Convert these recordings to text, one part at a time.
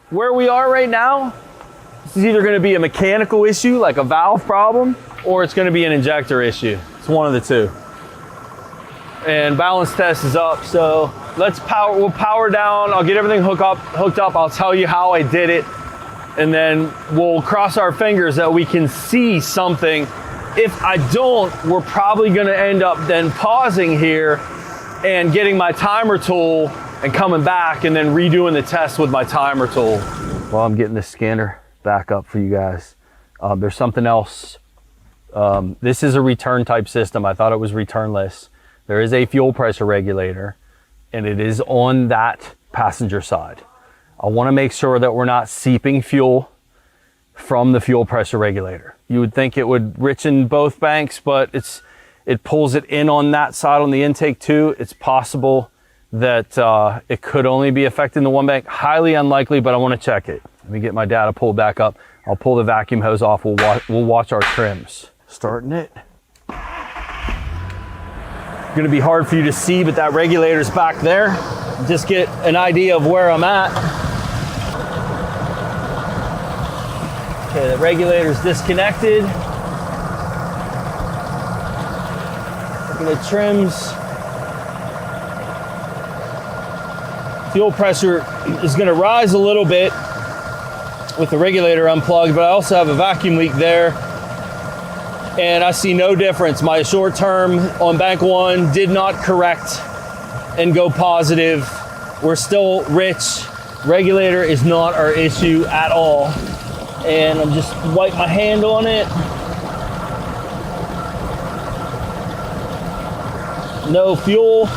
where we are right now, this is either gonna be a mechanical issue, like a valve problem, or it's gonna be an injector issue. It's one of the two. And balance test is up, so we'll power down. I'll get everything hooked up. I'll tell you how I did it, and then we'll cross our fingers that we can see something. If I don't, we're probably gonna end up then pausing here and getting my timer tool and coming back and then redoing the test with my timer tool. While I'm getting this scanner back up for you guys, there's something else. This is a return type system. I thought it was returnless. There is a fuel pressure regulator, and it is on that passenger side. I want to make sure that we're not seeping fuel from the fuel pressure regulator. You would think it would richen both banks, but it pulls it in on that side on the intake too. It's possible that it could only be affecting the one bank. Highly unlikely, but I want to check it. Let me get my data pulled back up. I'll pull the vacuum hose off. We'll watch our trims. Starting it. Going to be hard for you to see, but that regulator's back there. Just get an idea of where I'm at. Okay, the regulator's disconnected. Looking at trims. Fuel pressure is going to rise a little bit with the regulator unplugged, but I also have a vacuum leak there. And I see no difference. My short term on bank one did not correct and go positive. We're still rich. Regulator is not our issue at all. And I'm just wipe my hand on it. No fuel.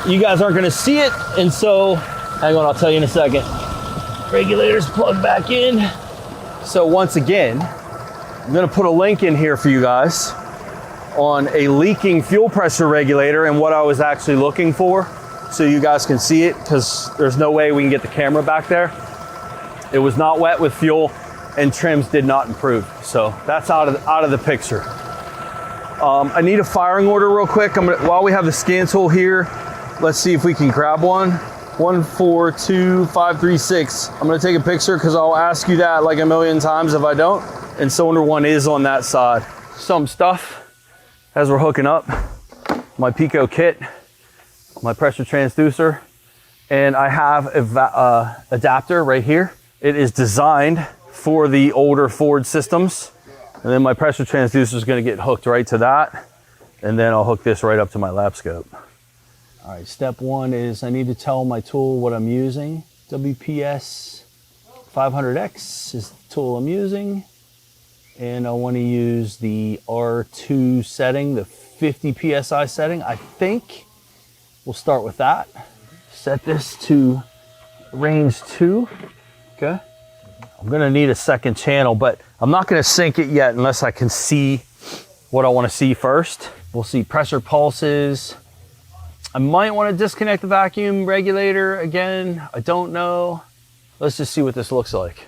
You guys aren't gonna see it. And so, hang on, I'll tell you in a second. Regulator's plugged back in. So once again, I'm gonna put a link in here for you guys on a leaking fuel pressure regulator and what I was actually looking for, so you guys can see it, because there's no way we can get the camera back there. It was not wet with fuel, and trims did not improve. So that's out of the picture. I need a firing order real quick. While we have the scan tool here, let's see if we can grab one. 142536. I'm gonna take a picture because I'll ask you that like a million times if I don't. And cylinder one is on that side. Some stuff as we're hooking up. My Pico kit, my pressure transducer, and I have a adapter right here. It is designed for the older Ford systems. And then my pressure transducer is gonna get hooked right to that. And then I'll hook this right up to my lap scope. All right, step one is I need to tell my tool what I'm using. WPS 500X is the tool I'm using. And I want to use the R2 setting, the 50 PSI setting. I think we'll start with that. Set this to range 2, okay? I'm gonna need a second channel, but I'm not gonna sync it yet unless I can see what I wanna see first. We'll see pressure pulses. I might wanna disconnect the vacuum regulator again. I don't know. Let's just see what this looks like.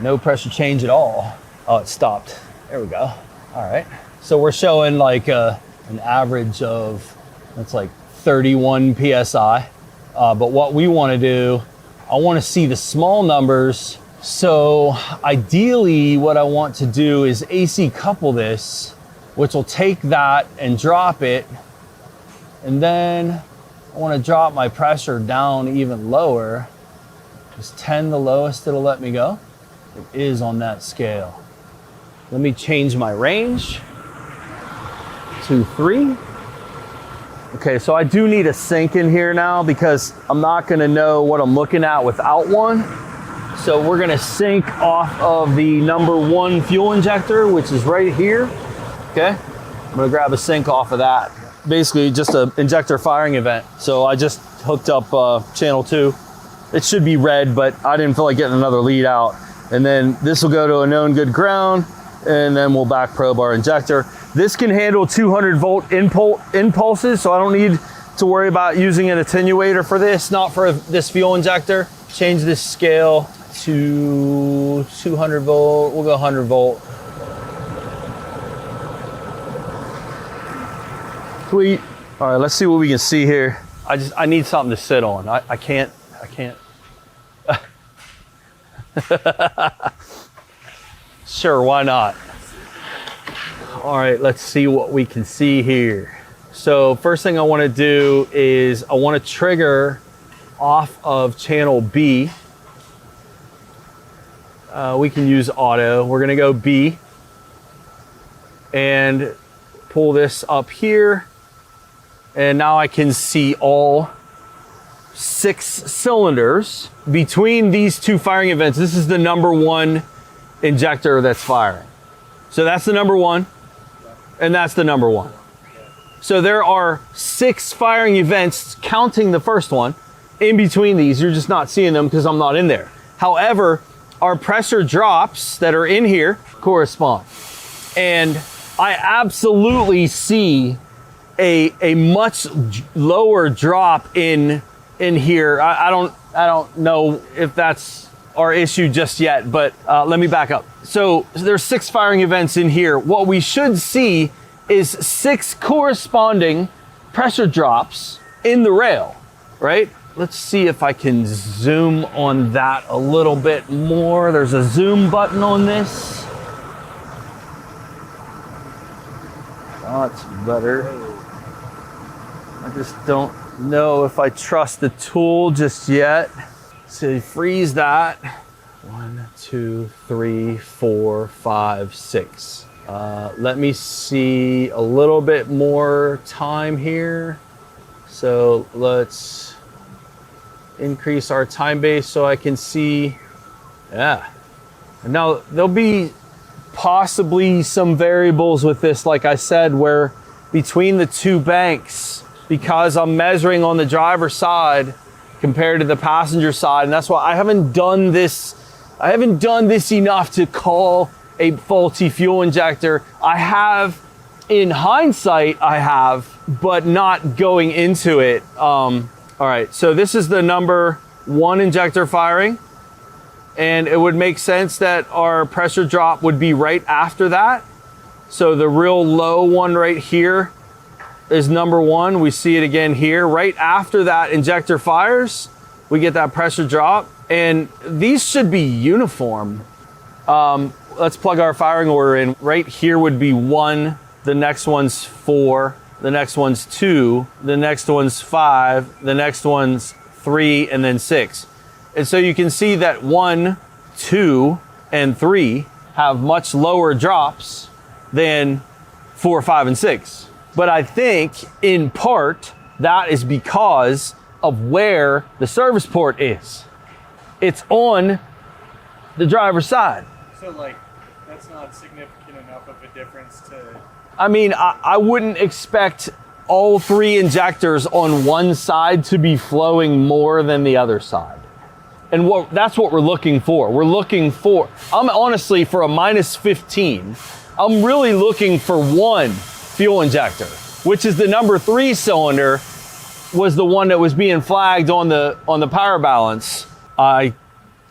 No pressure change at all. Oh, it stopped. There we go. All right. So we're showing like an average of, that's like 31 PSI. But what we want to do, I want to see the small numbers. So ideally what I want to do is AC couple this, which will take that and drop it. And then I want to drop my pressure down even lower. Is 10 the lowest it'll let me go? It is on that scale. Let me change my range to 3. Okay, so I do need a sync in here now because I'm not gonna know what I'm looking at without one. So we're gonna sync off of the number 1 fuel injector, which is right here. Okay, I'm gonna grab a sync off of that. Basically just an injector firing event. So I just hooked up channel 2. It should be red, but I didn't feel like getting another lead out. And then this will go to a known good ground, and then we'll back probe our injector. This can handle 200 volt impulses, so I don't need to worry about using an attenuator for this, not for this fuel injector. Change this scale to 200 volt, we'll go 100 volt. Sweet. All right, let's see what we can see here. I need something to sit on. I can't. Sure, why not? All right, let's see what we can see here. So first thing I want to do is I want to trigger off of channel B. We can use auto. We're going to go B and pull this up here. And now I can see all 6 cylinders between these 2 firing events. This is the number 1 injector that's firing. So that's the number 1, and that's the number 1. So there are 6 firing events, counting the first one, in between these. You're just not seeing them because I'm not in there. However, our pressure drops that are in here correspond. And I absolutely see a much lower drop in here. I don't know if that's our issue just yet, but let me back up. So there's 6 firing events in here. What we should see is 6 corresponding pressure drops in the rail, right? Let's see if I can zoom on that a little bit more. There's a zoom button on this. That's better. I just don't know if I trust the tool just yet. So freeze that. 1, 2, 3, 4, 5, 6. Let me see a little bit more time here. So let's increase our time base so I can see. Yeah. Now there'll be possibly some variables with this, like I said, where between the 2 banks, because I'm measuring on the driver's side compared to the passenger side, and that's why I haven't done this enough to call a faulty fuel injector. I have, in hindsight, but not going into it. All right, so this is the number 1 injector firing, and it would make sense that our pressure drop would be right after that. So the real low one right here is number 1. We see it again here. Right after that injector fires, we get that pressure drop, and these should be uniform. Let's plug our firing order in. Right here would be 1, the next one's 4, the next one's 2, the next one's 5, the next one's 3, and then 6. And so you can see that 1, 2, and 3 have much lower drops than 4, 5, and 6. But I think in part that is because of where the service port is. It's on the driver's side. So like, that's not significant enough of a difference to... I mean, I wouldn't expect all 3 injectors on one side to be flowing more than the other side. And that's what we're looking for. We're looking for, I'm honestly, for a -15, I'm really looking for 1 fuel injector, which is the number 3 cylinder, was the one that was being flagged on the power balance. I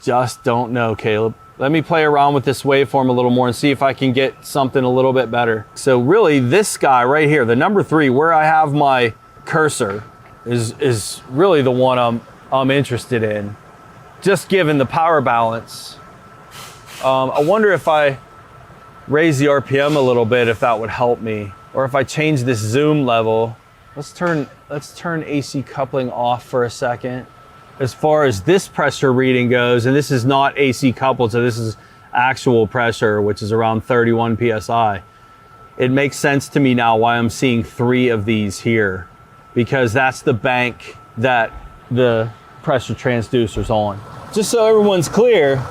just don't know, Caleb. Let me play around with this waveform a little more and see if I can get something a little bit better. So really this guy right here, the number 3, where I have my cursor, is really the one I'm interested in, just given the power balance. I wonder if I raise the RPM a little bit, if that would help me, or if I change this zoom level. Let's turn AC coupling off for a second. As far as this pressure reading goes, and this is not AC coupled, so this is actual pressure, which is around 31 PSI. It makes sense to me now why I'm seeing 3 of these here, because that's the bank that the pressure transducer's on. Just so everyone's clear,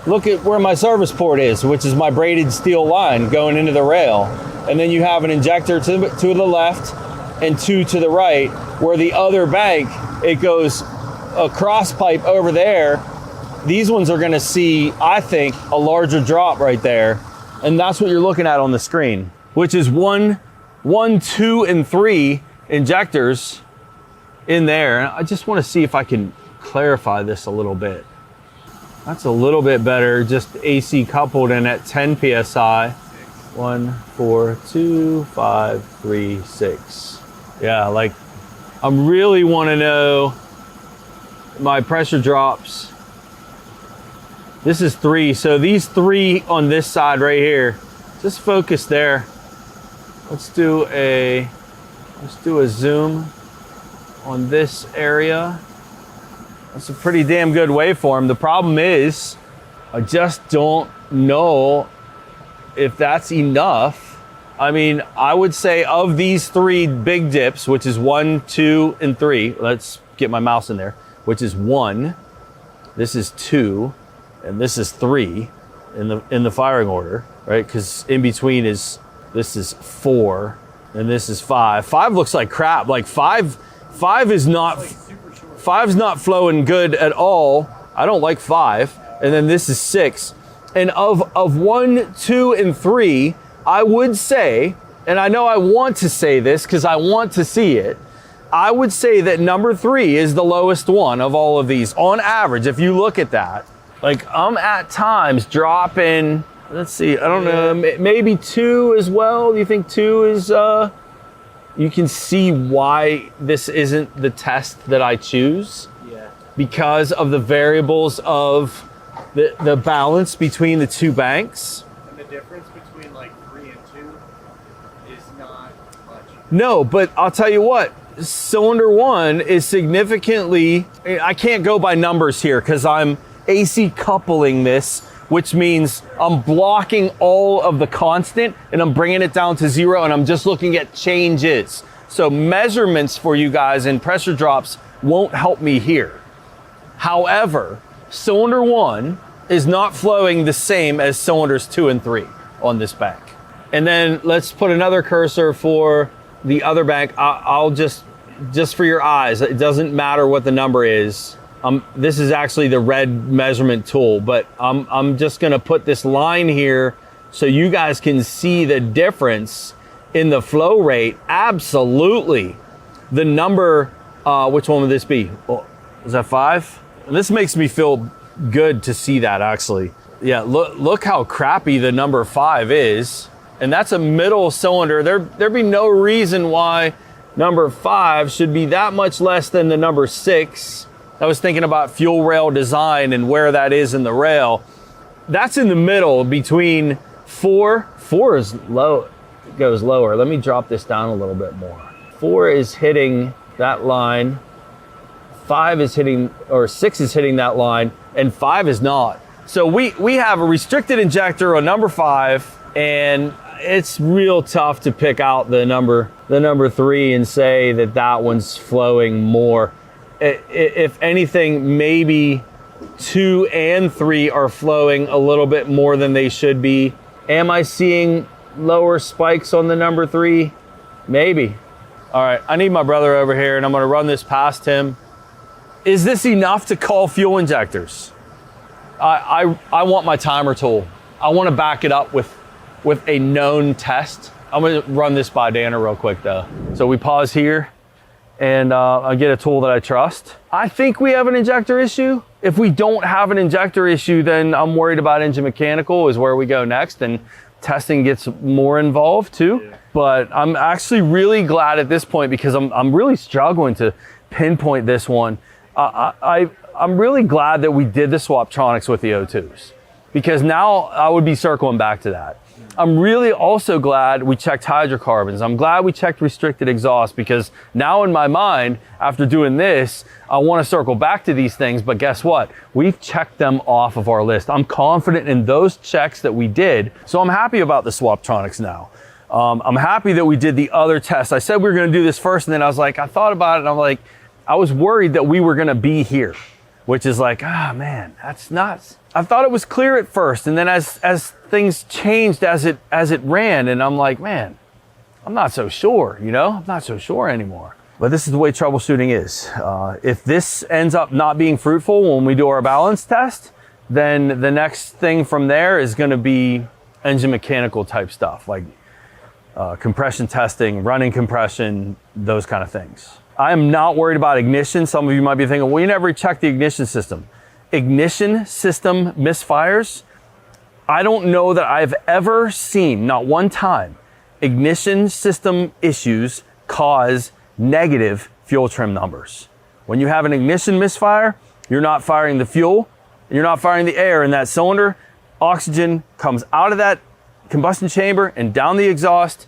look at where my service port is, which is my braided steel line going into the rail. And then you have an injector to the left and 2 to the right, where the other bank, it goes a cross pipe over there. These ones are gonna see, I think, a larger drop right there. And that's what you're looking at on the screen, which is 1, 2, and 3 injectors in there. I just wanna see if I can clarify this a little bit. That's a little bit better, just AC coupled and at 10 PSI. 1, 4, 2, 5, 3, 6. Yeah, like I'm really want to know my pressure drops. This is 3, so these 3 on this side right here, just focus there. Let's do a zoom on this area. That's a pretty damn good waveform. The problem is, I just don't know if that's enough. I mean, I would say of these 3 big dips, which is 1, 2, and 3, let's get my mouse in there, which is 1, this is 2, and this is 3 in the firing order, right? Because in between this is 4, and this is 5. 5 looks like crap. Like 5 is not, Like super short. 5's not flowing good at all. I don't like 5. And then this is 6. And of 1, 2, and 3, I would say, and I know I want to say this because I want to see it, I would say that number 3 is the lowest one of all of these. On average, if you look at that, like I'm at times dropping, let's see, I don't know, maybe 2 as well. Do you think 2 is, you can see why this isn't the test that I choose? Yeah. Because of the variables of the balance between the 2 banks. And the difference between like 3 and 2 is not much. No, but I'll tell you what, cylinder 1 is significantly, I can't go by numbers here because I'm AC coupling this, which means I'm blocking all of the constant and I'm bringing it down to 0 and I'm just looking at changes. So measurements for you guys in pressure drops won't help me here. However, cylinder 1 is not flowing the same as cylinders 2 and 3 on this bank. And then let's put another cursor for the other bank. I'll just for your eyes, it doesn't matter what the number is. This is actually the red measurement tool, but I'm just gonna put this line here so you guys can see the difference in the flow rate. Absolutely. The number, which one would this be? Oh, is that 5? This makes me feel good to see that actually. Yeah, look how crappy the number 5 is. And that's a middle cylinder. There'd be no reason why number 5 should be that much less than the number 6. I was thinking about fuel rail design and where that is in the rail. That's in the middle between 4. 4 is low, it goes lower. Let me drop this down a little bit more. 4 is hitting that line. 5 is hitting, or 6 is hitting that line, and 5 is not. So we have a restricted injector on number 5, and it's real tough to pick out the number 3 and say that one's flowing more. If anything, maybe 2 and 3 are flowing a little bit more than they should be. Am I seeing lower spikes on the number 3? Maybe. All right, I need my brother over here and I'm gonna run this past him. Is this enough to call fuel injectors? I want my timer tool. I wanna back it up with a known test. I'm gonna run this by Danner real quick though. So we pause here and I get a tool that I trust. I think we have an injector issue. If we don't have an injector issue, then I'm worried about engine mechanical is where we go next, and testing gets more involved too. Yeah. But I'm actually really glad at this point because I'm really struggling to pinpoint this one. I'm really glad that we did the Swaptronics with the O2s because now I would be circling back to that. I'm really also glad we checked hydrocarbons. I'm glad we checked restricted exhaust because now in my mind, after doing this, I want to circle back to these things, but guess what? We've checked them off of our list. I'm confident in those checks that we did, so I'm happy about the Swaptronics now. I'm happy that we did the other tests. I said we were going to do this first, and then I was like, I thought about it, and I'm like, I was worried that we were going to be here, which is like, man, that's nuts. I thought it was clear at first, and then as things changed as it ran, and I'm like, man, I'm not so sure, you know? I'm not so sure anymore. But this is the way troubleshooting is. If this ends up not being fruitful when we do our balance test, then the next thing from there is going to be engine mechanical type stuff, like compression testing, running compression, those kind of things. I am not worried about ignition. Some of you might be thinking, well, you never checked the ignition system. Ignition system misfires, I don't know that I've ever seen, not one time, ignition system issues cause negative fuel trim numbers. When you have an ignition misfire, you're not firing the fuel, you're not firing the air in that cylinder. Oxygen comes out of that combustion chamber and down the exhaust,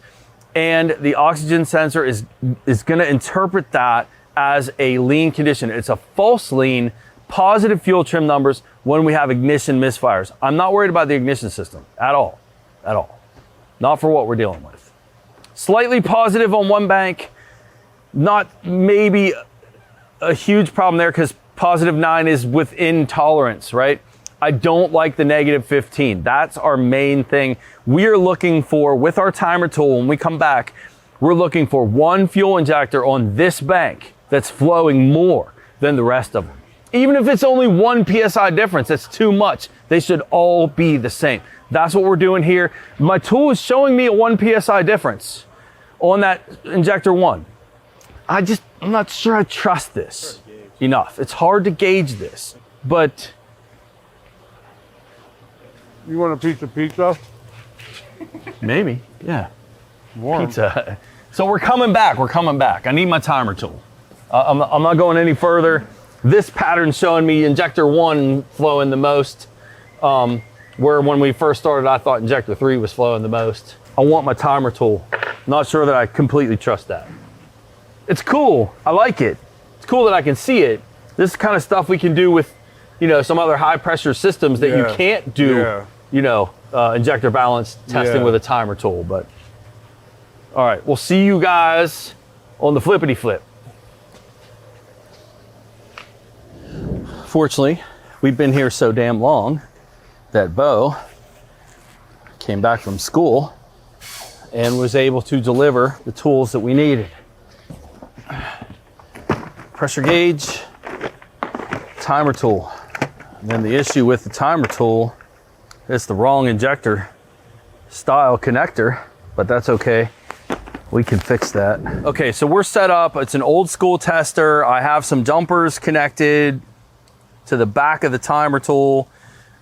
and the oxygen sensor is going to interpret that as a lean condition. It's a false lean, positive fuel trim numbers when we have ignition misfires. I'm not worried about the ignition system at all, Not for what we're dealing with. Slightly positive on one bank, not maybe a huge problem there because +9 is within tolerance, right? I don't like the -15. That's our main thing. We are looking for, with our timer tool, when we come back, we're looking for one fuel injector on this bank that's flowing more than the rest of them. Even if it's only 1 PSI difference, that's too much. They should all be the same. That's what we're doing here. My tool is showing me a 1 PSI difference on that injector 1. I'm not sure I trust this enough. It's hard to gauge this, but. You want a piece of pizza? Maybe, yeah. Warm. Pizza. So we're coming back. I need my timer tool. I'm not going any further. This pattern's showing me injector 1 flowing the most, where when we first started, I thought injector 3 was flowing the most. I want my timer tool. Not sure that I completely trust that. It's cool, I like it. It's cool that I can see it. This is kind of stuff we can do with, some other high pressure systems that you can't do, injector balance testing with a timer tool. But all right, we'll see you guys on the flippity flip. Fortunately, we've been here so damn long that Bo came back from school and was able to deliver the tools that we needed. Pressure gauge, timer tool. And then the issue with the timer tool, it's the wrong injector style connector, but that's okay. We can fix that. Okay, so we're set up. It's an old school tester. I have some jumpers connected to the back of the timer tool.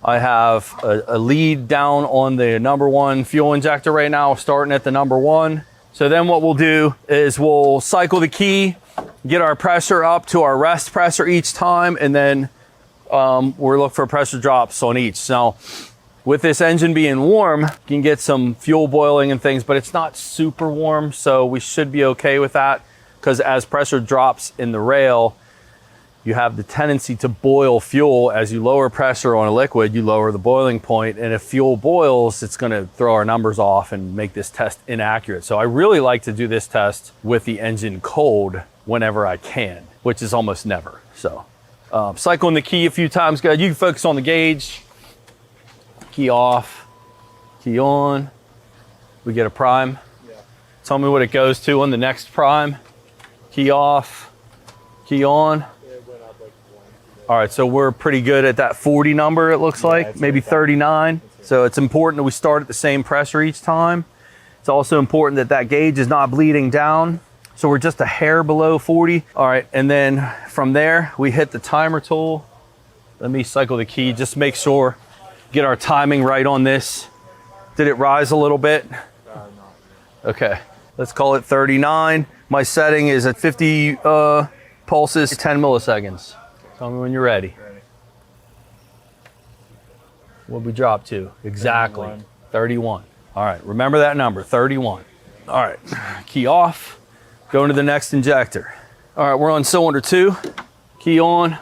I have a lead down on the number 1 fuel injector right now, starting at the number 1. So then what we'll do is we'll cycle the key, get our pressure up to our rest pressure each time, and then we're looking for pressure drops on each. Now, with this engine being warm, you can get some fuel boiling and things, but it's not super warm, so we should be okay with that, because as pressure drops in the rail, you have the tendency to boil fuel. As you lower pressure on a liquid, you lower the boiling point, and if fuel boils, it's gonna throw our numbers off and make this test inaccurate. So I really like to do this test with the engine cold whenever I can, which is almost never. So cycling the key a few times, good. You can focus on the gauge. Key off, key on. We get a prime. Yeah. Tell me what it goes to on the next prime. Key off, key on. All right, so we're pretty good at that 40 number, it looks like, maybe 39. So it's important that we start at the same pressure each time. It's also important that that gauge is not bleeding down. So we're just a hair below 40. All right, and then from there, we hit the timer tool. Let me cycle the key, just make sure, get our timing right on this. Did it rise a little bit? No. Okay, let's call it 39. My setting is at 50 pulses, 10 milliseconds. Tell me when you're ready. What'd we drop to? Exactly. 31. All right, remember that number, 31. All right, key off, going to the next injector. All right, we're on cylinder 2, key on.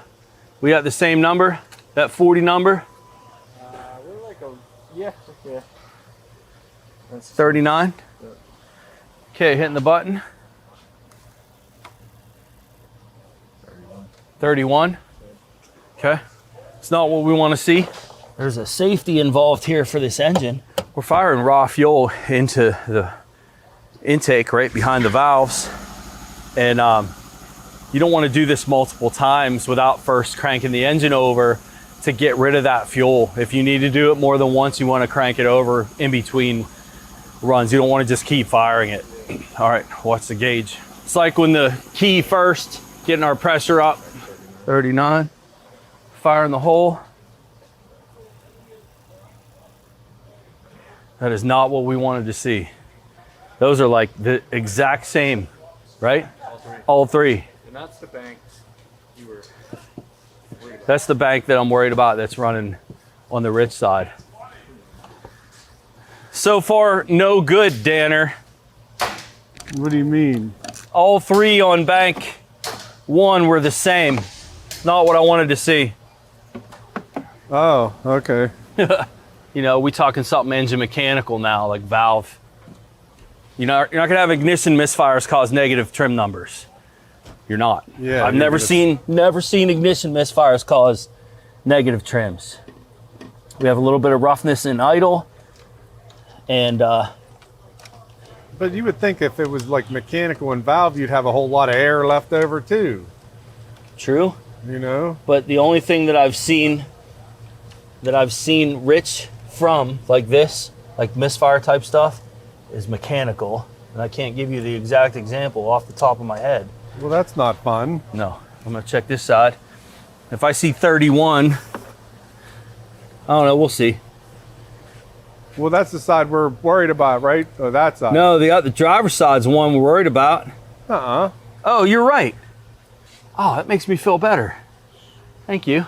We got the same number, that 40 number. We're like yeah. 39. Okay, hitting the button. 31. Okay, it's not what we want to see. There's a safety involved here for this engine. We're firing raw fuel into the intake right behind the valves. And you don't want to do this multiple times without first cranking the engine over to get rid of that fuel. If you need to do it more than once, you want to crank it over in between runs. You don't want to just keep firing it. All right, watch the gauge. Cycling the key first, getting our pressure up. 39, firing the hole. That is not what we wanted to see. Those are like the exact same, right? All three. And that's the bank you were worried about. That's the bank that I'm worried about that's running on the rich side. So far, no good, Danner. What do you mean? All three on bank 1 were the same. Not what I wanted to see. Oh, okay. You know, we talking something engine mechanical now, like valve. You know, you're not gonna have ignition misfires cause negative trim numbers. You're not. Yeah. I've never seen ignition misfires cause negative trims. We have a little bit of roughness in idle, and But you would think if it was like mechanical and valve, you'd have a whole lot of air left over too. true. You know? But the only thing that I've seen rich from like this, like misfire type stuff, is mechanical. And I can't give you the exact example off the top of my head. Well, that's not fun. No, I'm gonna check this side. If I see 31, I don't know, we'll see. Well, that's the side we're worried about, right? Oh, that side. No, the driver's side's the one we're worried about. Oh, you're right. Oh, that makes me feel better. Thank you.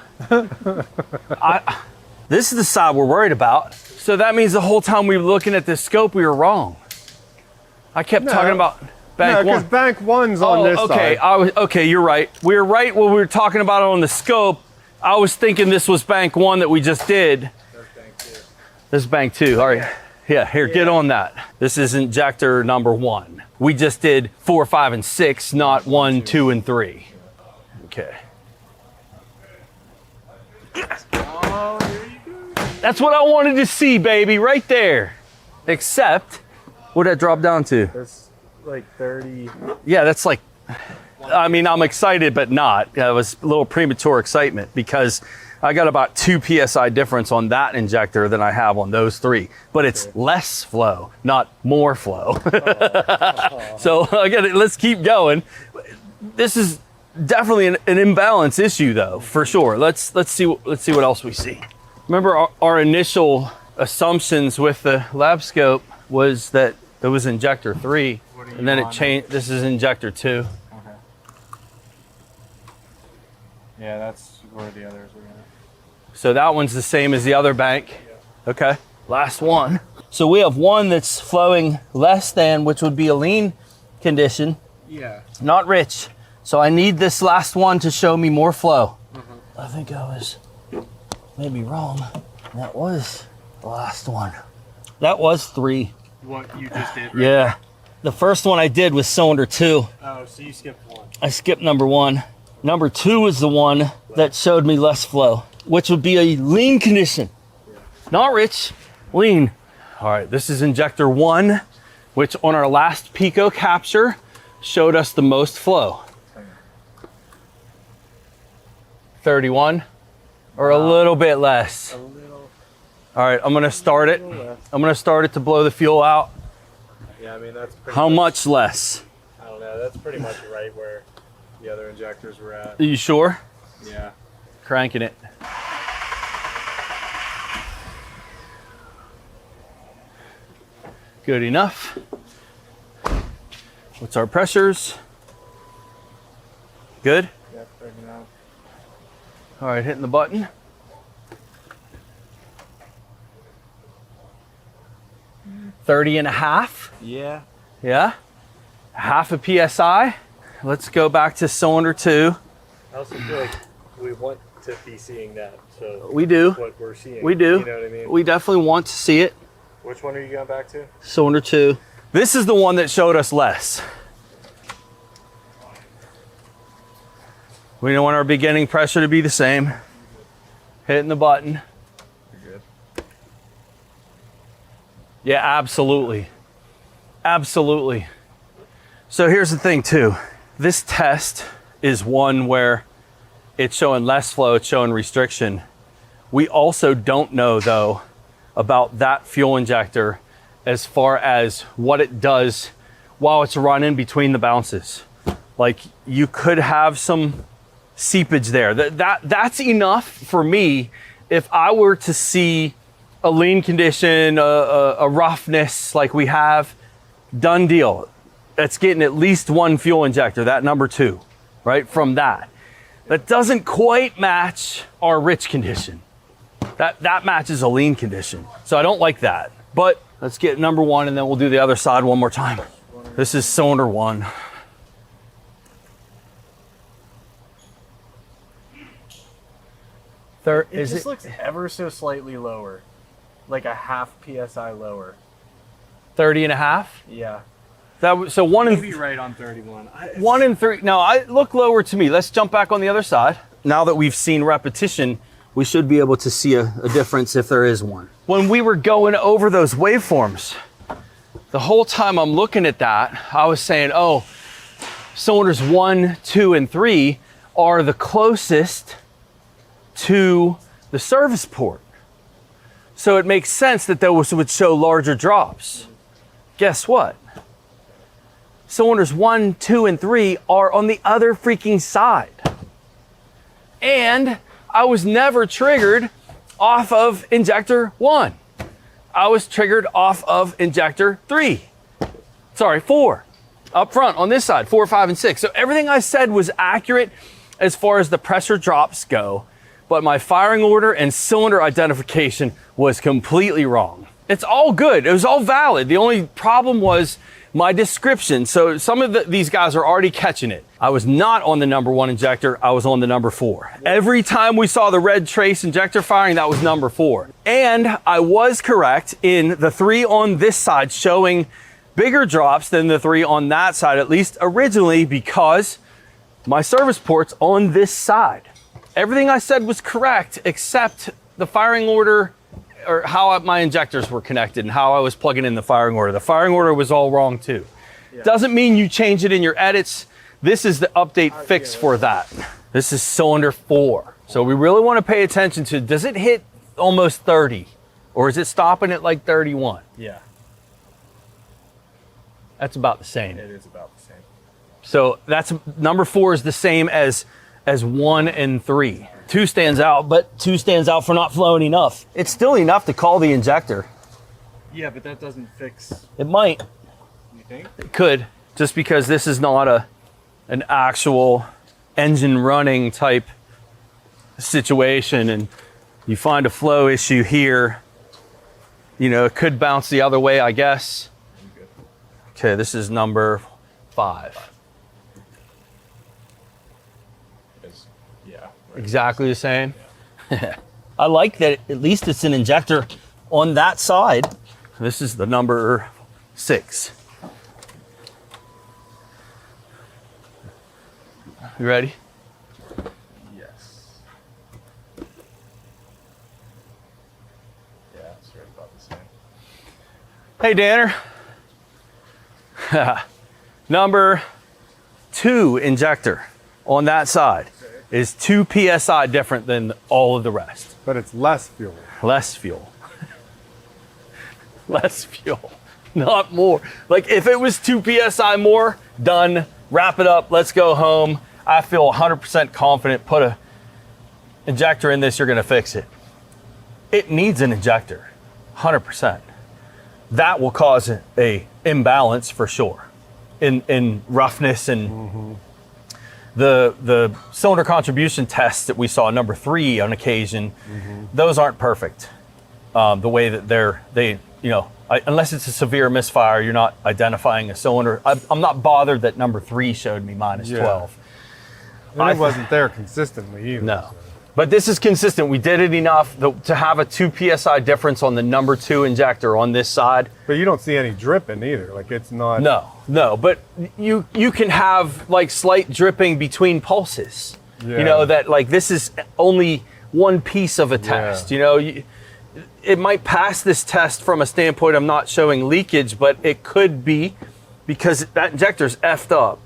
This is the side we're worried about. So that means the whole time we were looking at this scope, we were wrong. I kept talking about bank because 1. bank 1's on this okay. side. Okay, you're right. We were right when we were talking about it on the scope. I was thinking this was bank 1 that we just did. There's bank 2. This is bank 2. All right. Yeah, here, get on that. This is injector number 1. We just did 4, 5, and 6, not 1, 2, and 3. Okay. Oh, there you go. That's what I wanted to see, baby, right there. Except, what'd that drop down to? That's like 30. Yeah, that's like, I mean, I'm excited, but not. It was a little premature excitement because I got about 2 PSI difference on that injector than I have on those 3. But it's less flow, not more flow. So again, let's keep going. This is definitely an imbalance issue, though, for sure. Let's see what else we see. Remember, our initial assumptions with the lab scope was that it was injector 3, and then it changed. This is injector 2. Okay. Yeah, that's where the others are at. So that one's the same as the other bank. Okay, last one. So we have one that's flowing less than, which would be a lean condition, Yeah. not rich. So I need this last one to show me more flow. I think I was maybe wrong. That was the last one. That was 3. What you just did, right? Yeah. The first one I did was cylinder 2. Oh, so you skipped 1. I skipped number 1. Number 2 was the one that showed me less flow, which would be a lean condition. Not rich, lean. All right, this is injector 1, which on our last Pico capture showed us the most flow. 31 or a little bit less. A little. All right, I'm gonna start it. I'm gonna start it to blow the fuel out. Yeah, I mean, that's pretty How much less? I don't know. That's pretty much right where the other injectors were at. Are you sure? Yeah. Cranking it. Good enough. What's our pressures? Good? Yep, bringing out. All right, hitting the button. .30 and a half. Yeah. Yeah. Half a PSI. Let's go back to cylinder 2. I also feel like we want to be seeing that. So We do. what we're seeing. We do. You know what I mean? We definitely want to see it. Which one are you going back to? Cylinder 2. This is the one that showed us less. We don't want our beginning pressure to be the same. Hitting the button. You're good. Yeah, absolutely. Absolutely. So here's the thing too. This test is one where it's showing less flow, it's showing restriction. We also don't know though about that fuel injector as far as what it does while it's running between the bounces. Like you could have some seepage there. That's enough for me if I were to see a lean condition, a roughness like we have, done deal. It's getting at least one fuel injector, that number 2. right, from that. That doesn't quite match our rich condition. That matches a lean condition. So I don't like that. But let's get number 1 and then we'll do the other side one more time. This is cylinder 1. It just looks ever so slightly lower. Like a half PSI lower. 30 and a half? Yeah. So 1 and Maybe right on 31. 1 and 3. No, I look lower to me. Let's jump back on the other side. Now that we've seen repetition, we should be able to see a difference if there is one. When we were going over those waveforms, the whole time I'm looking at that, I was saying, oh, cylinders 1, 2, and 3 are the closest to the service port. So it makes sense that those would show larger drops. Guess what? Cylinders 1, 2, and 3 are on the other freaking side. And I was never triggered off of injector 1. I was triggered off of injector 4. Up front on this side, 4, 5, and 6. So everything I said was accurate as far as the pressure drops go, but my firing order and cylinder identification was completely wrong. It's all good. It was all valid. The only problem was my description. So some of these guys are already catching it. I was not on the number 1 injector. I was on the number 4. Every time we saw the red trace injector firing, that was number 4. And I was correct in the 3 on this side showing bigger drops than the 3 on that side, at least originally, because my service port's on this side. Everything I said was correct except the firing order, or how my injectors were connected and how I was plugging in the firing order. The firing order was all wrong too. Yeah. Doesn't mean you change it in your edits. This is the update fix for that. This is cylinder 4. So we really want to pay attention to, does it hit almost 30 or is it stopping at like 31? Yeah. That's about the same. It is about the same. So that's number 4 is the same as 1 and 3. 2 stands out, but 2 stands out for not flowing enough. It's still enough to call the injector. Yeah, but that doesn't fix. It might. You think? It could, just because this is not an actual engine running type situation, and you find a flow issue here, you know, it could bounce the other way, I guess. Okay, this is number 5. Exactly the same. Yeah. I like that at least it's an injector on that side. This is the number 6. You ready? Yes. Yeah, it's right about the same. Hey, Danner. Number 2 injector on that side is 2 PSI different than all of the rest. But it's less fuel. Less fuel. Less fuel, not more. Like if it was 2 PSI more, done, wrap it up, let's go home. I feel 100% confident, put a injector in this, you're gonna fix it. It needs an injector, 100%. That will cause a imbalance for sure in roughness and the cylinder contribution tests that we saw, number 3 on occasion, those aren't perfect. The way that they you know, unless it's a severe misfire, you're not identifying a cylinder. I'm not bothered that number 3 showed me minus 12. And it wasn't there consistently either. No. So. But this is consistent. We did it enough to have a 2 PSI difference on the number 2 injector on this side. But you don't see any dripping either. Like it's not. No. But you can have like slight dripping between pulses. Yeah. You know, that like this is only one piece of a test. You know, it might pass this test from a standpoint of not showing leakage, but it could be because that injector's effed up.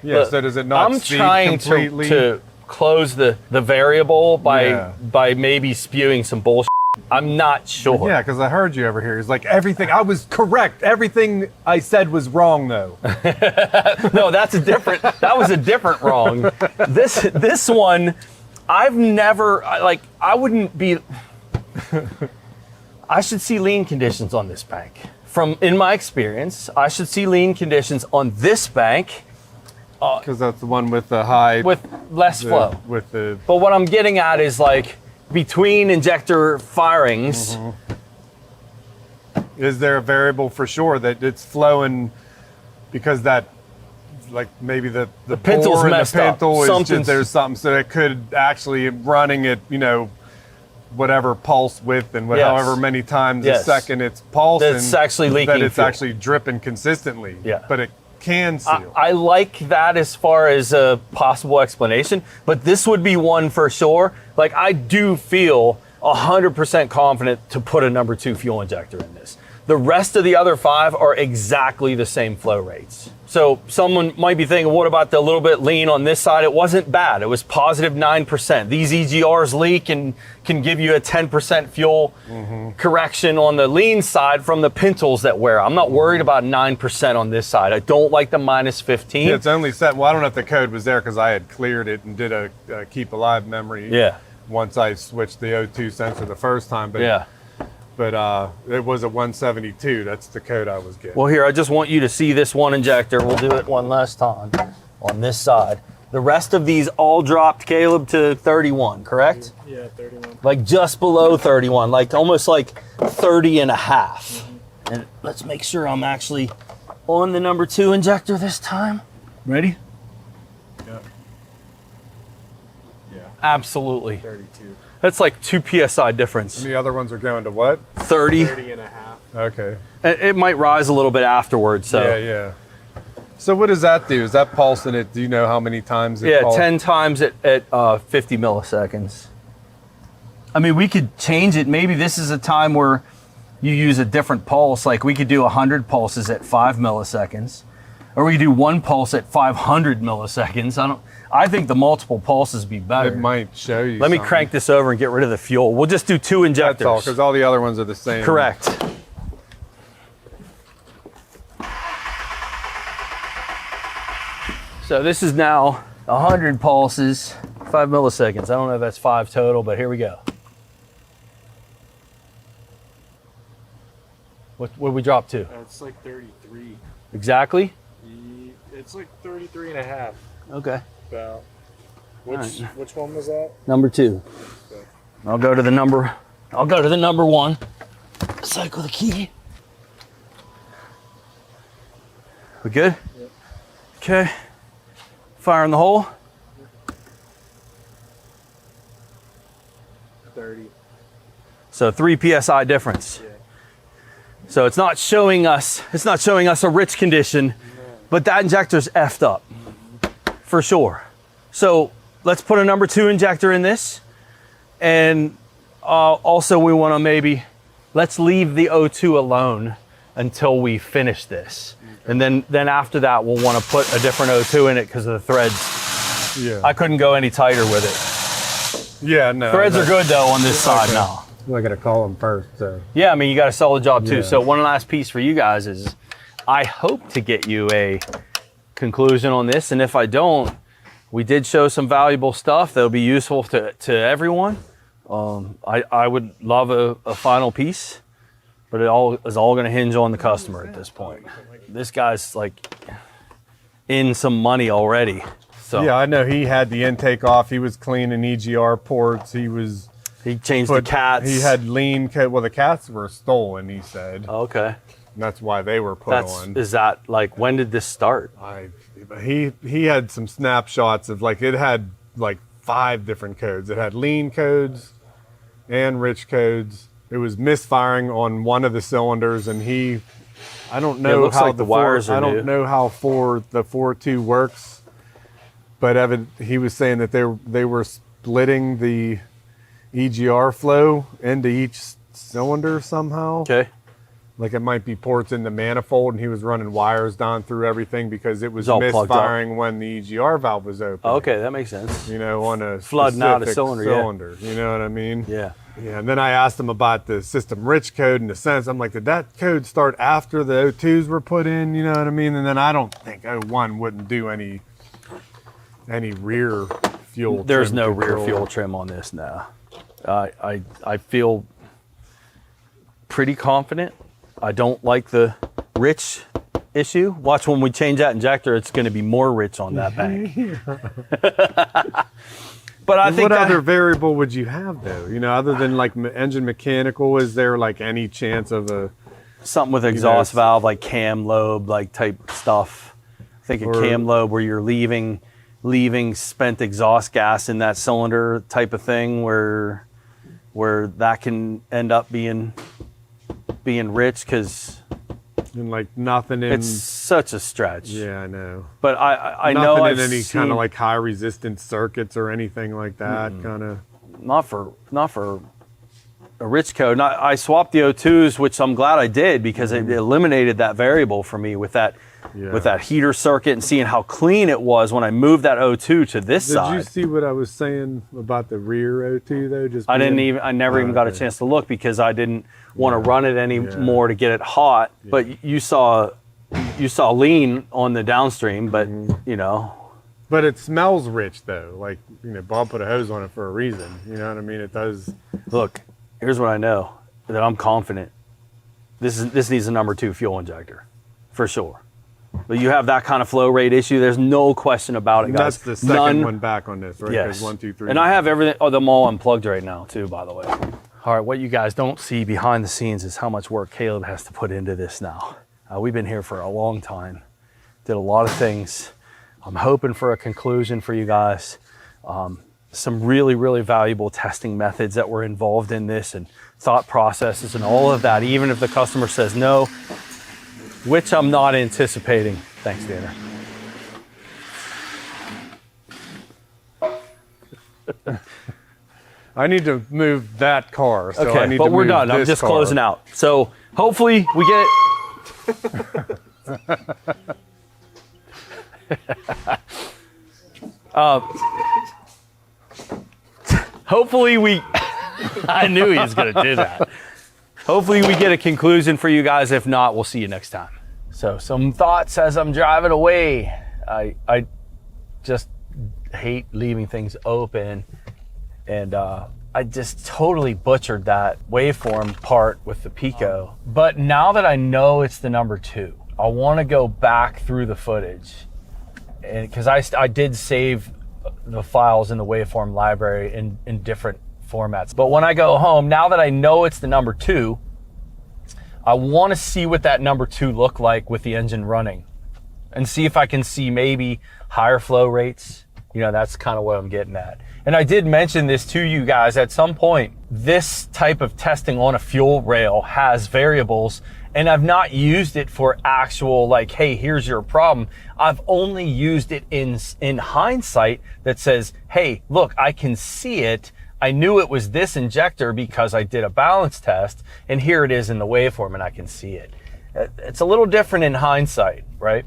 So does it not? I'm trying to close the variable by maybe spewing some bullshit. I'm not sure. Yeah, because I heard you over here. It's like everything, I was correct. Everything I said was wrong though. No, that was a different wrong. This one, I've never, I wouldn't be, I should see lean conditions on this bank. In my experience, I should see lean conditions on this bank Because that's the one with the high, with less flow. with the. But what I'm getting at is like between injector firings. Is there a variable for sure that it's flowing because that, like maybe the pintle's pore in messed the pintle up. is just, there's something, so it could actually running it, you know, whatever pulse width and Yes. however many times Yes. a second it's pulsing. That's actually leaking That it's fuel. actually dripping consistently. Yeah. But it can seal. I like that as far as a possible explanation, but this would be one for sure. Like I do feel 100% confident to put a number 2 fuel injector in this. The rest of the other 5 are exactly the same flow rates. So someone might be thinking, what about the little bit lean on this side? It wasn't bad. It was positive 9%. These EGRs leak and can give you a 10% fuel correction on the lean side from the pintles that wear. I'm not worried about 9% on this side. I don't like the minus 15. Yeah, it's only set. Well, I don't know if the code was there because I had cleared it and did a keep alive memory. Yeah. Once I switched the O2 sensor the first time, but Yeah. But it was a 172. That's the code I was getting. Well, here, I just want you to see this one injector. We'll do it one last time on this side. The rest of these all dropped, Caleb, to 31, correct? Yeah, 31. Like just below 31, like almost like 30 and a half. And let's make sure I'm actually on the number 2 injector this time. Ready? Yeah. Yeah. Absolutely. 32. That's like 2 PSI difference. And the other ones are going to what? 30. 30 and a half. Okay. It might rise a little bit afterwards, so. Yeah. So what does that do? Is that pulsing it? Do you know how many times it Yeah, pulses? 10 times at 50 milliseconds. I mean, we could change it. Maybe this is a time where you use a different pulse. Like we could do 100 pulses at 5 milliseconds, or we could do 1 pulse at 500 milliseconds. I think the multiple pulses be better. It might show you. Let me something. crank this over and get rid of the fuel. We'll just do 2 injectors. That's all, because all the other ones are the same. Correct. So this is now 100 pulses, 5 milliseconds. I don't know if that's 5 total, but here we go. What did we drop to? It's like 33. Exactly? It's like 33 and a half. Okay. About. Which Which one was that? Number 2. Okay. I'll go to the number 1. Cycle the key. We good? Yep. Okay. Fire in the hole. 30. So 3 PSI difference. Yeah. So it's not showing us a rich condition, but that injector's effed up for sure. So let's put a number 2 injector in this. And also we want to let's leave the O2 alone until we finish this. And then after that, we'll want to put a different O2 in it because of the threads. Yeah. I couldn't go any tighter with it. Yeah, no. Threads are good though on this side now. I got to call them first. So. Yeah, I mean, you got a solid job too. Yeah. So one last piece for you guys is I hope to get you a conclusion on this. And if I don't, we did show some valuable stuff that'll be useful to everyone. I would love a final piece, but it all is all going to hinge on the customer at this point. This guy's like in some money already. So Yeah, I know he had the intake off. He was cleaning EGR ports. He changed the cats. He had lean coat. Well, the cats were stolen, he said. Okay. And that's why they were put on. Is that like, when did this start? He had some snapshots of it had like 5 different codes. It had lean codes and rich codes. It was misfiring on one of the cylinders, and I don't know looks how like the wires are I don't new. know how the 4.2 works, but he was saying that they were splitting the EGR flow into each cylinder somehow. Okay. Like it might be ports in the manifold, and he was running wires down through everything because it was It's all plugged up. misfiring when the EGR valve was open. Okay, that makes sense. On a Flooding out a specific cylinder, yeah. You know what I mean? Yeah. Yeah, and then I asked him about the system rich code in the sense. I'm like, did that code start after the O2s were put in? You know what I mean? And then I don't think O1 wouldn't do any rear fuel. There's trim no control. rear fuel trim on this now. I feel pretty confident. I don't like the rich issue. Watch when we change that injector, it's going to be more rich on that bank. But I think what other variable would you have though? You know, other than like engine mechanical, is there like any chance of a something with exhaust valve, like cam lobe, like type stuff? I think a cam lobe where you're leaving spent exhaust gas in that cylinder type of thing, where that can end up being rich, because and like nothing in. It's such a stretch. Yeah, I know. But I nothing know in any kind of like high resistance circuits or anything like that. Kind of. Not for a rich code. I swapped the O2s, which I'm glad I did, because it eliminated that variable for me with that heater circuit, and seeing how clean it was when I moved that O2 to this side. Did you see what I was saying about the rear O2 though? I never even got a chance to look, because I didn't want to run it anymore to get it hot. Yeah. But you saw lean on the downstream, but you know. But it smells rich though. Like, you know, Bob put a hose on it for a reason. You know what I mean? It does. Look, here's what I know, that I'm confident. This needs a number 2 fuel injector, for sure. But you have that kind of flow rate issue, there's no question about it, guys. That's the second one back on this, right? Yes. 1, 2, 3. And I have everything, them all unplugged right now too, by the way. All right, what you guys don't see behind the scenes is how much work Caleb has to put into this now. We've been here for a long time, did a lot of things. I'm hoping for a conclusion for you guys. Some really, really valuable testing methods that were involved in this, and thought processes and all of that, even if the customer says no, which I'm not anticipating. Thanks, Danner. I need to move that car. So okay, I need but to we're move done. I'm just car. closing out. So hopefully we get hopefully we I knew he was going to do that. Hopefully we get a conclusion for you guys. If not, we'll see you next time. So some thoughts as I'm driving away. I just hate leaving things open, and I just totally butchered that waveform part with the Pico. But now that I know it's the number 2, I want to go back through the footage, and because I did save the files in the waveform library in different formats. But when I go home, now that I know it's the number 2, I want to see what that number 2 look like with the engine running, and see if I can see maybe higher flow rates. You know, that's kind of what I'm getting at. And I did mention this to you guys at some point. This type of testing on a fuel rail has variables, and I've not used it for actual, like, hey, here's your problem. I've only used it in hindsight that says, hey, look, I can see it. I knew it was this injector because I did a balance test, and here it is in the waveform, and I can see it. It's a little different in hindsight, right?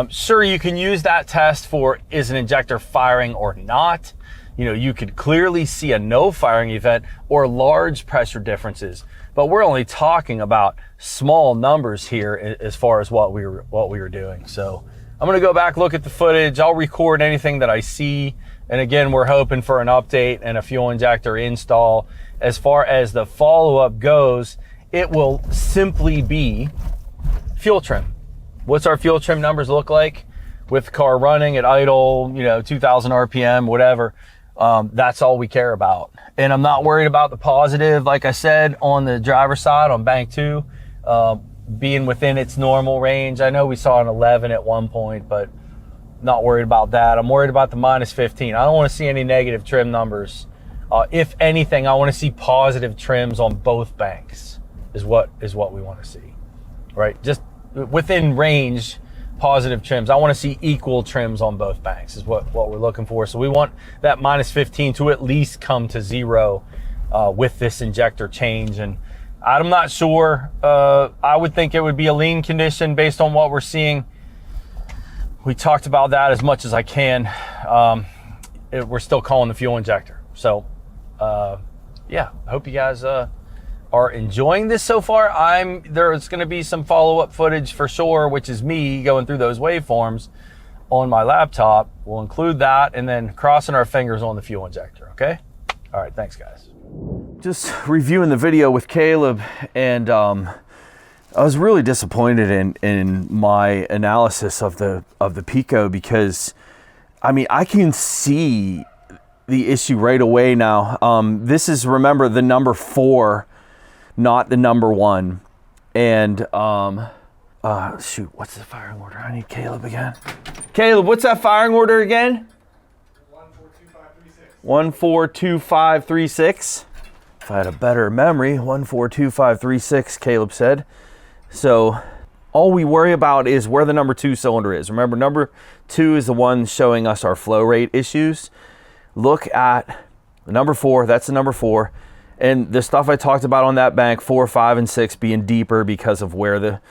Sure, you can use that test for, is an injector firing or not? You know, you could clearly see a no firing event or large pressure differences, but we're only talking about small numbers here as far as what we were doing. So I'm going to go back, look at the footage. I'll record anything that I see. And again, we're hoping for an update and a fuel injector install. As far as the follow-up goes, it will simply be fuel trim. What's our fuel trim numbers look like with the car running at idle, 2,000 RPM, whatever. That's all we care about. And I'm not worried about the positive, like I said, on the driver's side on bank 2, being within its normal range. I know we saw an 11 at one point, but not worried about that. I'm worried about the minus 15. I don't want to see any negative trim numbers. If anything, I want to see positive trims on both banks is what we want to see, right? Just within range, positive trims. I want to see equal trims on both banks is what we're looking for. So we want that minus 15 to at least come to 0 with this injector change. And I'm not sure. I would think it would be a lean condition based on what we're seeing. We talked about that as much as I can. We're still calling the fuel injector. So yeah, I hope you guys are enjoying this so far. There's going to be some follow-up footage for sure, which is me going through those waveforms on my laptop. We'll include that, and then crossing our fingers on the fuel injector, okay? All right, thanks guys. Just reviewing the video with Caleb, and I was really disappointed in my analysis of the Pico, because I mean, I can see the issue right away now. This is, remember, the number 4, not the number 1. And shoot, what's the firing order? I need Caleb again. Caleb, what's that firing order again? 142536. 142536. If I had a better memory, 142536, Caleb said. So all we worry about is where the number 2 cylinder is. Remember, number 2 is the one showing us our flow rate issues. Look at the number 4, that's the number 4. And the stuff I talked about on that bank, 4, 5, and 6 being deeper because of where the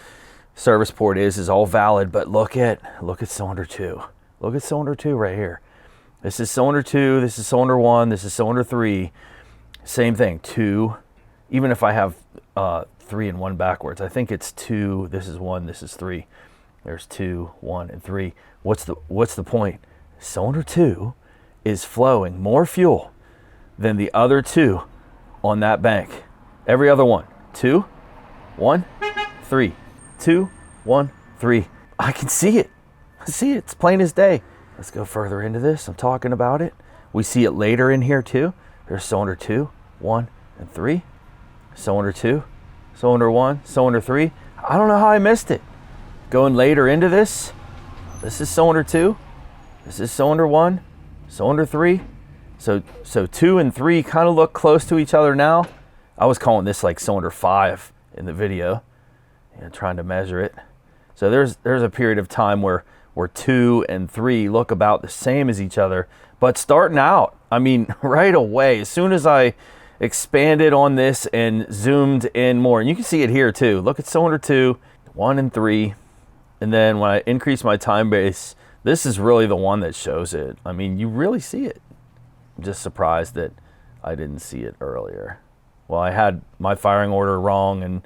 service port is all valid. But look at cylinder 2. Look at cylinder 2 right here. This is cylinder 2, this is cylinder 1, this is cylinder 3. Same thing, 2. Even if I have 3 and 1 backwards, I think it's 2, this is 1, this is 3. There's 2, 1, and 3. What's the point? Cylinder 2 is flowing more fuel than the other 2 on that bank. Every other one. 2, 1, 3. 2, 1, 3. I can see it. I see it. It's plain as day. Let's go further into this. I'm talking about it. We see it later in here too. There's cylinder 2, 1, and 3. Cylinder 2, cylinder 1, cylinder 3. I don't know how I missed it. Going later into this, this is cylinder 2. This is cylinder 1, cylinder 3. So 2 and 3 kind of look close to each other now. I was calling this like cylinder 5 in the video, trying to measure it. So there's a period of time where 2 and 3 look about the same as each other. But starting out, I mean, right away, as soon as I expanded on this and zoomed in more, and you can see it here too. Look at cylinder 2, 1, and 3. And then when I increase my time base, this is really the one that shows it. I mean, you really see it. I'm just surprised that I didn't see it earlier. Well, I had my firing order wrong, and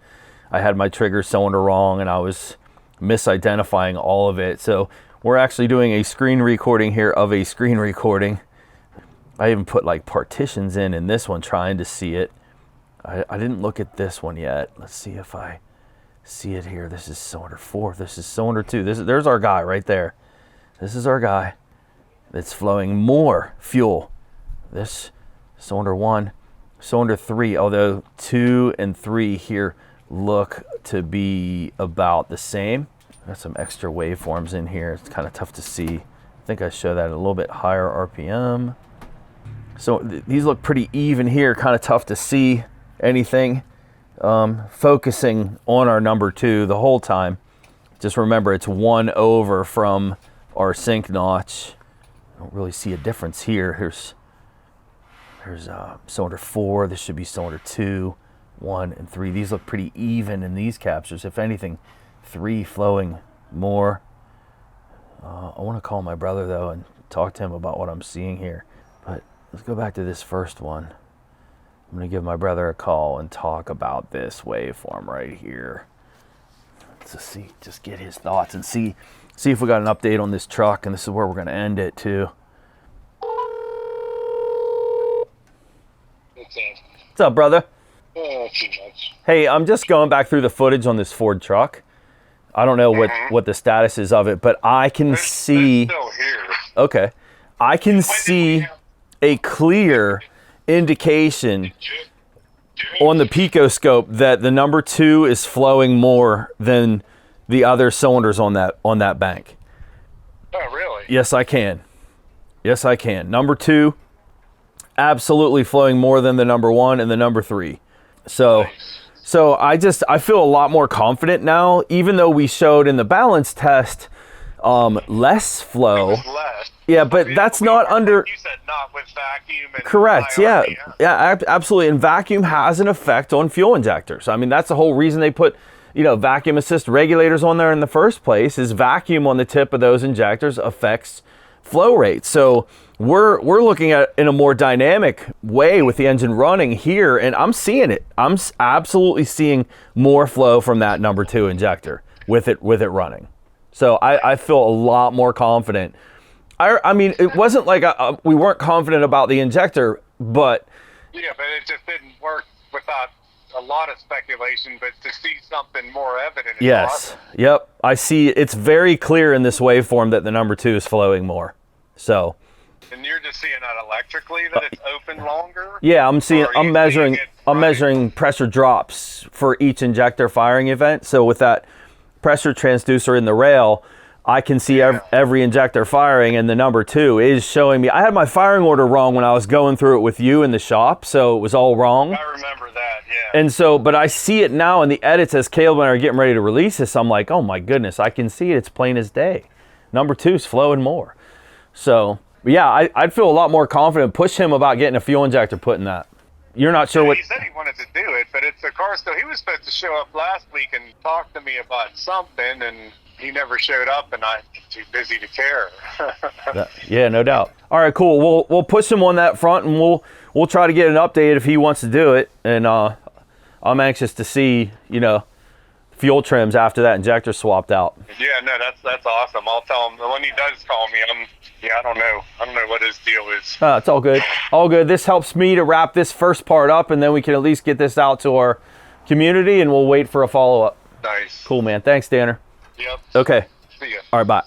I had my trigger cylinder wrong, and I was misidentifying all of it. So we're actually doing a screen recording here of a screen recording. I even put like partitions in this one trying to see it. I didn't look at this one yet. Let's see if I see it here. This is cylinder 4. This is cylinder 2. There's our guy right there. This is our guy that's flowing more fuel. This cylinder 1, cylinder 3, although 2 and 3 here look to be about the same. Got some extra waveforms in here. It's kind of tough to see. I think I show that at a little bit higher RPM. So these look pretty even here, kind of tough to see anything. Focusing on our number 2 the whole time. Just remember, it's 1 over from our sync notch. I don't really see a difference here. Here's cylinder 4. This should be cylinder 2, 1, and 3. These look pretty even in these captures. If anything, 3 flowing more. I want to call my brother though and talk to him about what I'm seeing here. But let's go back to this first one. I'm going to give my brother a call and talk about this waveform right here. Let's just get his thoughts and see if we got an update on this truck. And this is where we're going to end it too. What's up, brother? Too much. Hey, I'm just going back through the footage on this Ford truck. I don't know what the status is of it, but I can see. They're still here. Okay, I can see a clear indication on the Picoscope that the number 2 is flowing more than the other cylinders on that bank. Oh, really? Yes, I can. Yes, I can. Number 2, absolutely flowing more than the number 1 and the number 3. So, Nice. so I feel a lot more confident now, even though we showed in the balance test less flow. It was less. Yeah, but that's not under. You said not with vacuum. And Correct. high Yeah. RPM. Yeah. Absolutely. And vacuum has an effect on fuel injectors. I mean, that's the whole reason they put, vacuum assist regulators on there in the first place. Is vacuum on the tip of those injectors affects flow rate. So we're looking at in a more dynamic way with the engine running here, and I'm seeing it. I'm absolutely seeing more flow from that number 2 injector with it running. So I feel a lot more confident. I mean, it wasn't like we weren't confident about the injector, but Yeah, but it just didn't work without a lot of speculation, but to see something more evident is Yes. awesome. Yep. I see. It's very clear in this waveform that the number 2 is flowing more. So. And you're just seeing that electrically, that it's open longer? Yeah, I'm seeing. Or are you I'm measuring. seeing it I'm running? measuring pressure drops for each injector firing event. So with that pressure transducer in the rail, I can see every injector firing, and the number 2 is showing me. I had my firing order wrong when I was going through it with you in the shop, so it was all wrong. I remember that, yeah. And so, but I see it now in the edits as Caleb and I are getting ready to release this. I'm like, oh my goodness, I can see it. It's plain as day. Number 2's flowing more. So, yeah, I'd feel a lot more confident. Push him about getting a fuel injector put in that. You're not sure what. He said he wanted to do it, but it's a car still. He was supposed to show up last week and talk to me about something, and he never showed up, and I'm too busy to care. Yeah, no doubt. All right, cool. We'll push him on that front, and we'll try to get an update if he wants to do it. And I'm anxious to see, fuel trims after that injector swapped out. Yeah, no, that's awesome. I'll tell him when he does call me. I don't know what his deal is. It's all good. All good. This helps me to wrap this first part up, and then we can at least get this out to our community, and we'll wait for a follow-up. Nice. Cool, man. Thanks, Danner. Yep. Okay. See ya. All right, bye.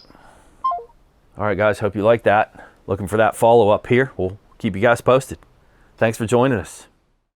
All right, guys. Hope you like that. Looking for that follow-up here. We'll keep you guys posted. Thanks for joining us.